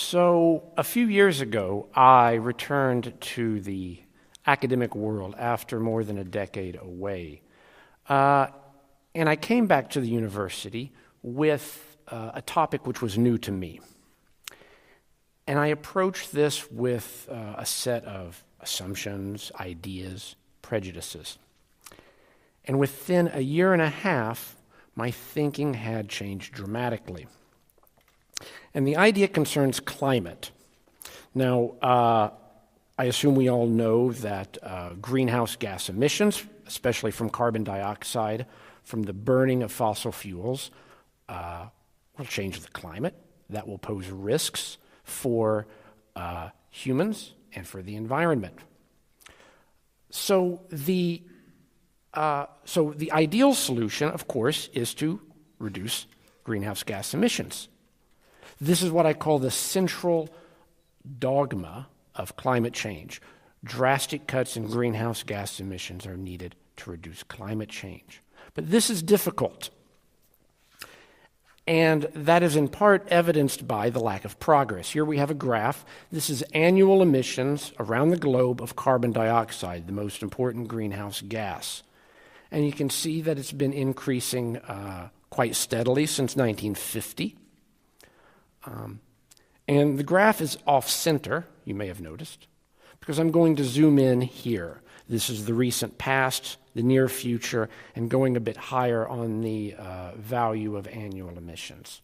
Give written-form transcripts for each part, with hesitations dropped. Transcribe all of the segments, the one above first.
So a few years ago, I returned to the academic world after more than a decade away. And I came back to the university with a topic which was new to me. And I approached this with a set of assumptions, ideas, prejudices. And within a year and a half, my thinking had changed dramatically. And the idea concerns climate. Now, I assume we all know that greenhouse gas emissions, especially from carbon dioxide, from the burning of fossil fuels, will change the climate. That will pose risks for humans and for the environment. So the ideal solution, of course, is to reduce greenhouse gas emissions. This is what I call the central dogma of climate change. Drastic cuts in greenhouse gas emissions are needed to reduce climate change. But this is difficult. And that is in part evidenced by the lack of progress. Here we have a graph. This is annual emissions around the globe of carbon dioxide, the most important greenhouse gas. And you can see that it's been increasing quite steadily since 1950. And the graph is off-center, you may have noticed, because I'm going to zoom in here. This is the recent past, the near future, and going a bit higher on the value of annual emissions.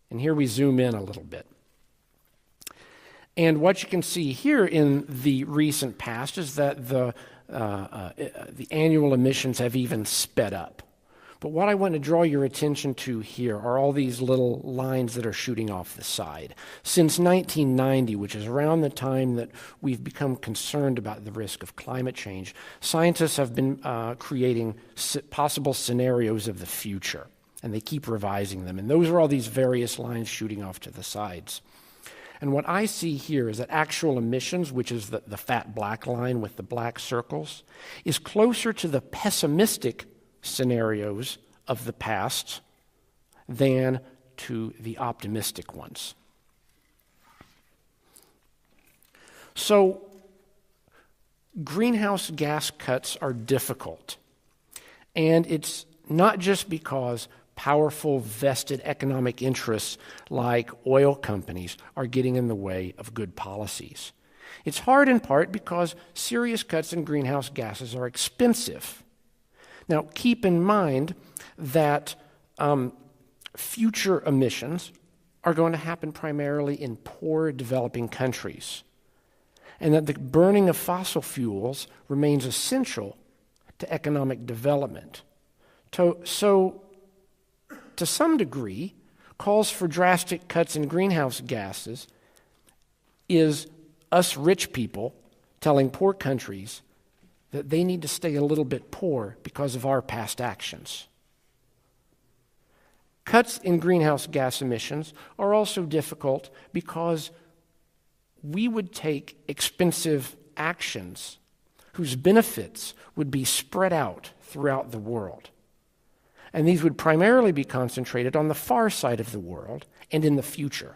And here we zoom in a little bit. And what you can see here in the recent past is that the annual emissions have even sped up. But what I want to draw your attention to here are all these little lines that are shooting off the side. Since 1990, which is around the time that we've become concerned about the risk of climate change, scientists have been creating possible scenarios of the future, and they keep revising them. And those are all these various lines shooting off to the sides. And what I see here is that actual emissions, which is the fat black line with the black circles, is closer to the pessimistic scenarios of the past than to the optimistic ones. So, greenhouse gas cuts are difficult. And it's not just because powerful vested economic interests like oil companies are getting in the way of good policies. It's hard in part because serious cuts in greenhouse gases are expensive. Now, keep in mind that future emissions are going to happen primarily in poor developing countries, and that the burning of fossil fuels remains essential to economic development. So, to some degree, calls for drastic cuts in greenhouse gases is us rich people telling poor countries that they need to stay a little bit poor because of our past actions. Cuts in greenhouse gas emissions are also difficult because we would take expensive actions whose benefits would be spread out throughout the world. And these would primarily be concentrated on the far side of the world and in the future.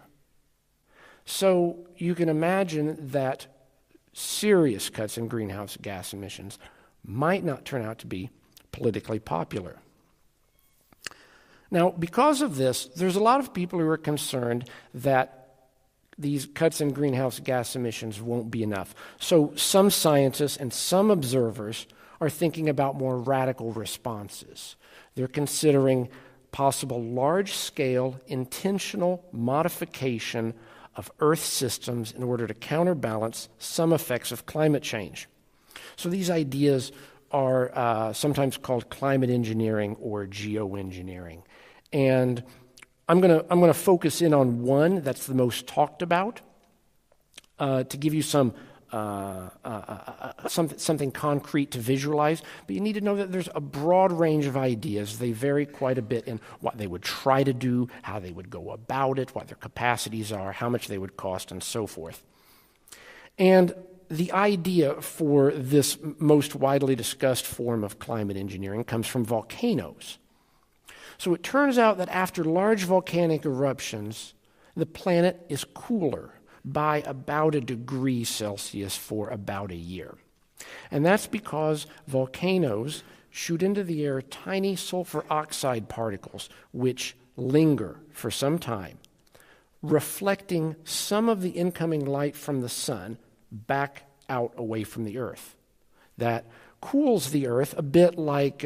So you can imagine that serious cuts in greenhouse gas emissions might not turn out to be politically popular. Now, because of this, there's a lot of people who are concerned that these cuts in greenhouse gas emissions won't be enough. So some scientists and some observers are thinking about more radical responses. They're considering possible large-scale, intentional modification of Earth systems in order to counterbalance some effects of climate change. So these ideas are sometimes called climate engineering or geoengineering. And I'm going to focus in on one that's the most talked about to give you something concrete to visualize. But you need to know that there's a broad range of ideas. They vary quite a bit in what they would try to do, how they would go about it, what their capacities are, how much they would cost, and so forth. And the idea for this most widely discussed form of climate engineering comes from volcanoes. So it turns out that after large volcanic eruptions, the planet is cooler by about a degree Celsius for about a year. And that's because volcanoes shoot into the air tiny sulfur oxide particles which linger for some time, reflecting some of the incoming light from the sun back out away from the Earth. That cools the Earth a bit like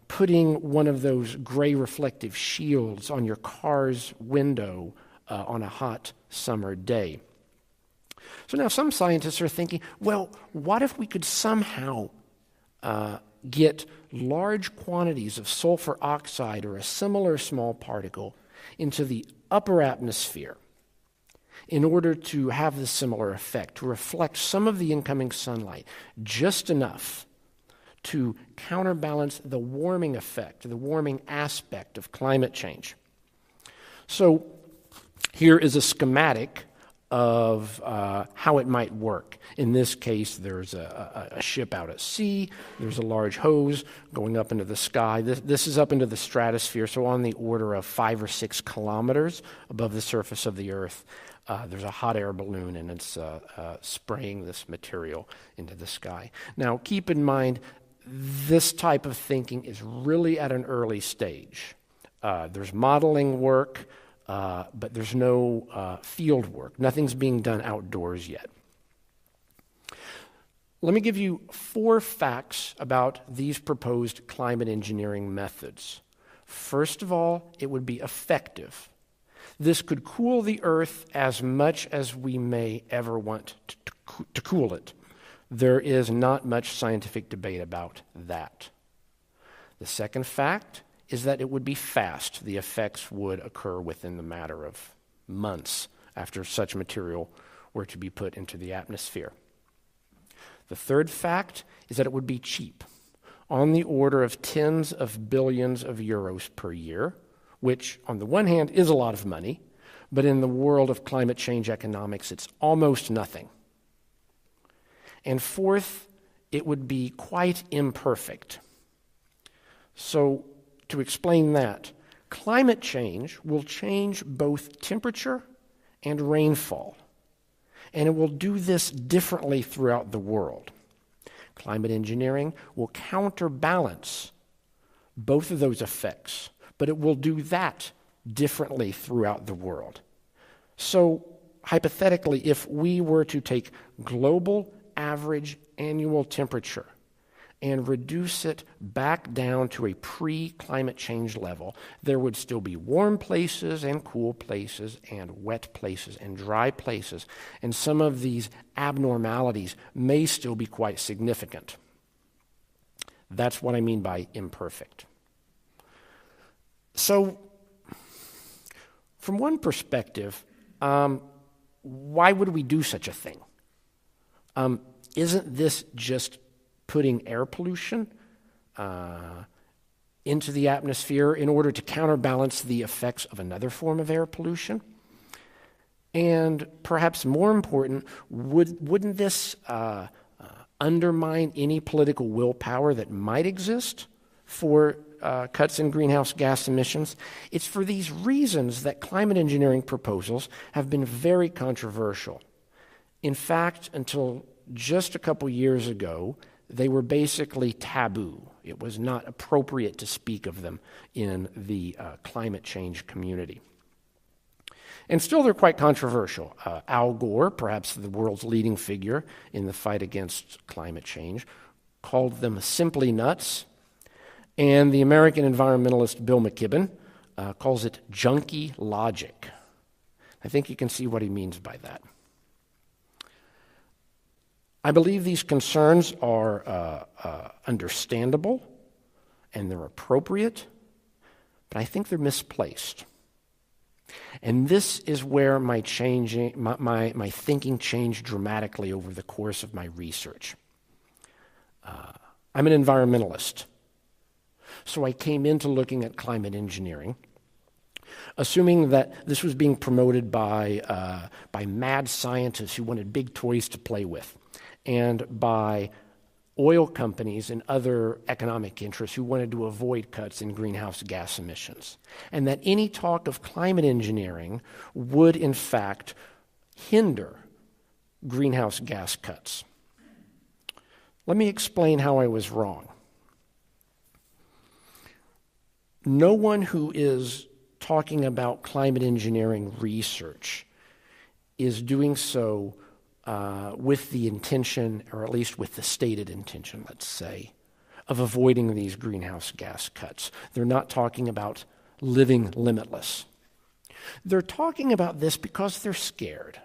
putting one of those gray reflective shields on your car's window on a hot summer day. So now some scientists are thinking, well, what if we could somehow get large quantities of sulfur oxide or a similar small particle into the upper atmosphere in order to have this similar effect, to reflect some of the incoming sunlight, just enough to counterbalance the warming effect, the warming aspect of climate change. So here is a schematic of how it might work. In this case, there's a ship out at sea. There's a large hose going up into the sky. This is up into the stratosphere, so on the order of 5 or 6 kilometers above the surface of the Earth. There's a hot air balloon, and it's spraying this material into the sky. Now, keep in mind, this type of thinking is really at an early stage. There's modeling work, but there's no field work. Nothing's being done outdoors yet. Let me give you 4 facts about these proposed climate engineering methods. First of all, it would be effective. This could cool the Earth as much as we may ever want to cool it. There is not much scientific debate about that. The second fact is that it would be fast. The effects would occur within the matter of months after such material were to be put into the atmosphere. The third fact is that it would be cheap, on the order of tens of billions of euros per year, which on the one hand is a lot of money, but in the world of climate change economics, it's almost nothing. And fourth, it would be quite imperfect. So, to explain that, climate change will change both temperature and rainfall, and it will do this differently throughout the world. Climate engineering will counterbalance both of those effects, but it will do that differently throughout the world. So, hypothetically, if we were to take global average annual temperature and reduce it back down to a pre-climate change level, there would still be warm places and cool places and wet places and dry places, and some of these abnormalities may still be quite significant. That's what I mean by imperfect. So, from one perspective, why would we do such a thing? Isn't this just putting air pollution into the atmosphere in order to counterbalance the effects of another form of air pollution? And perhaps more important, wouldn't this undermine any political willpower that might exist for cuts in greenhouse gas emissions? It's for these reasons that climate engineering proposals have been very controversial. In fact, until just a couple years ago, they were basically taboo. It was not appropriate to speak of them in the climate change community. And still they're quite controversial. Al Gore, perhaps the world's leading figure in the fight against climate change, called them simply nuts. And the American environmentalist Bill McKibben calls it junky logic. I think you can see what he means by that. I believe these concerns are understandable and they're appropriate, but I think they're misplaced. And this is where my thinking changed dramatically over the course of my research. I'm an environmentalist, so I came into looking at climate engineering, assuming that this was being promoted by mad scientists who wanted big toys to play with, and by oil companies and other economic interests who wanted to avoid cuts in greenhouse gas emissions. And that any talk of climate engineering would, in fact, hinder greenhouse gas cuts. Let me explain how I was wrong. No one who is talking about climate engineering research is doing so with the intention, or at least with the stated intention, let's say, of avoiding these greenhouse gas cuts. They're not talking about living limitless. They're talking about this because they're scared.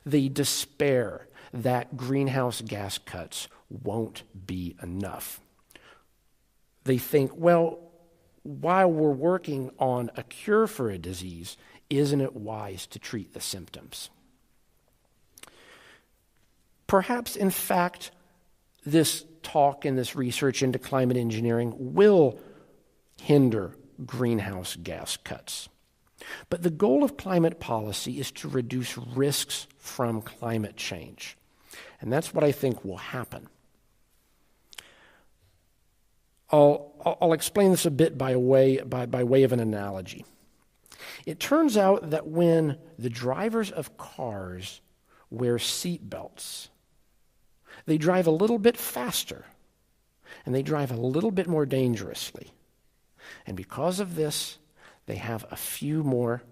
They despair that greenhouse gas cuts won't be enough. They think, well, while we're working on a cure for a disease, isn't it wise to treat the symptoms? Perhaps, in fact, this talk and this research into climate engineering will hinder greenhouse gas cuts. But the goal of climate policy is to reduce risks from climate change. And that's what I think will happen. I'll explain this a bit by way of an analogy. It turns out that when the drivers of cars wear seat belts, they drive a little bit faster and they drive a little bit more dangerously. And because of this, they have a few more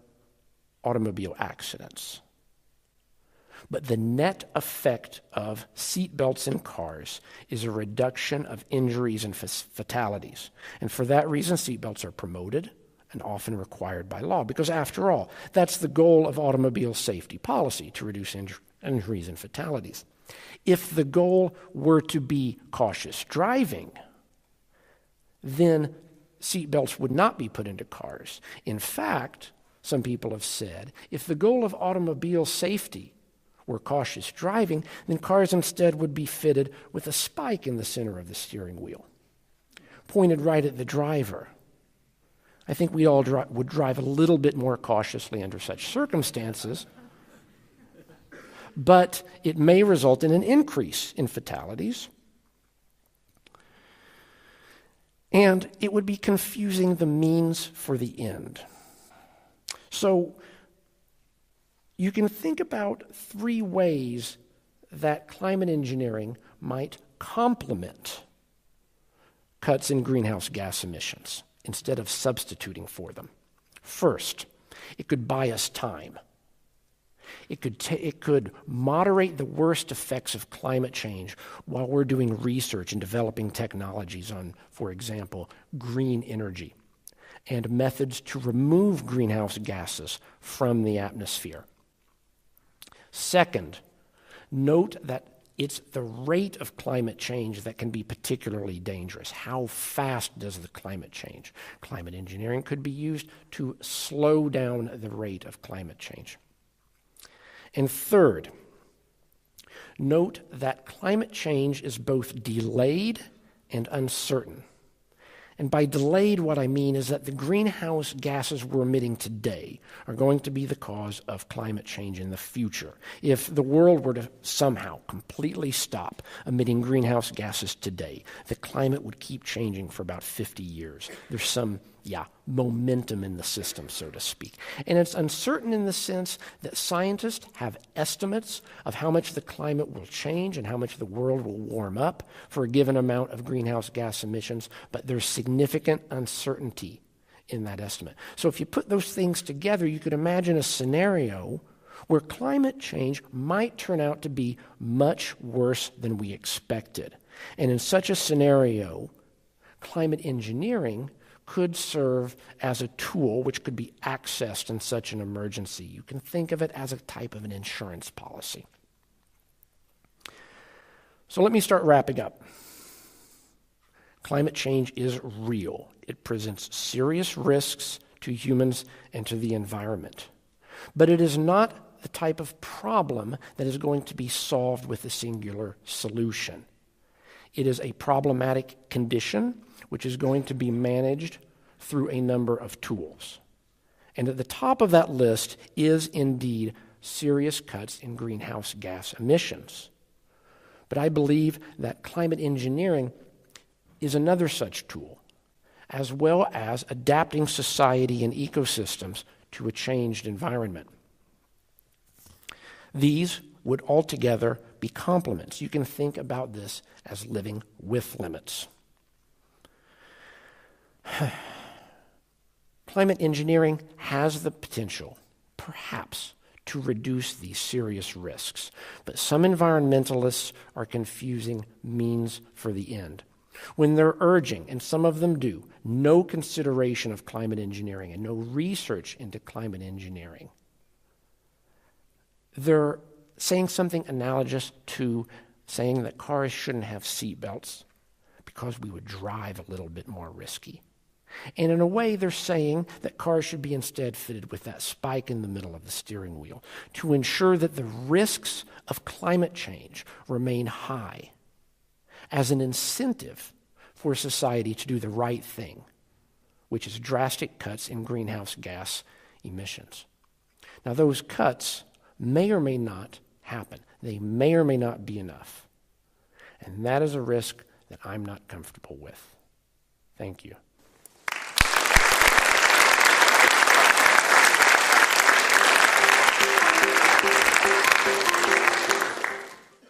automobile accidents. But the net effect of seat belts in cars is a reduction of injuries and fatalities. And for that reason, seat belts are promoted and often required by law, because after all, that's the goal of automobile safety policy, to reduce injuries and fatalities. If the goal were to be cautious driving, then seat belts would not be put into cars. In fact, some people have said, if the goal of automobile safety were cautious driving, then cars instead would be fitted with a spike in the center of the steering wheel, pointed right at the driver. I think we all would drive a little bit more cautiously under such circumstances, but it may result in an increase in fatalities, and it would be confusing the means for the end. So you can think about 3 ways that climate engineering might complement cuts in greenhouse gas emissions instead of substituting for them. First, it could buy us time. It could moderate the worst effects of climate change while we're doing research and developing technologies on, for example, green energy and methods to remove greenhouse gases from the atmosphere. Second, note that it's the rate of climate change that can be particularly dangerous. How fast does the climate change? Climate engineering could be used to slow down the rate of climate change. And third, note that climate change is both delayed and uncertain. And by delayed, what I mean is that the greenhouse gases we're emitting today are going to be the cause of climate change in the future. If the world were to somehow completely stop emitting greenhouse gases today, the climate would keep changing for about 50 years. There's some, momentum in the system, so to speak. And it's uncertain in the sense that scientists have estimates of how much the climate will change and how much the world will warm up for a given amount of greenhouse gas emissions, but there's significant uncertainty in that estimate. So if you put those things together, you could imagine a scenario where climate change might turn out to be much worse than we expected. And in such a scenario, climate engineering could serve as a tool which could be accessed in such an emergency. You can think of it as a type of an insurance policy. So let me start wrapping up. Climate change is real. It presents serious risks to humans and to the environment. But it is not the type of problem that is going to be solved with a singular solution. It is a problematic condition which is going to be managed through a number of tools. And at the top of that list is indeed serious cuts in greenhouse gas emissions. But I believe that climate engineering is another such tool, as well as adapting society and ecosystems to a changed environment. These would altogether be complements. You can think about this as living with limits. Climate engineering has the potential, perhaps, to reduce these serious risks, but some environmentalists are confusing means for the end. When they're urging, and some of them do, no consideration of climate engineering and no research into climate engineering, they're saying something analogous to saying that cars shouldn't have seat belts because we would drive a little bit more risky. And in a way, they're saying that cars should be instead fitted with that spike in the middle of the steering wheel to ensure that the risks of climate change remain high as an incentive for society to do the right thing, which is drastic cuts in greenhouse gas emissions. Now, those cuts may or may not happen. They may or may not be enough. And that is a risk that I'm not comfortable with. Thank you.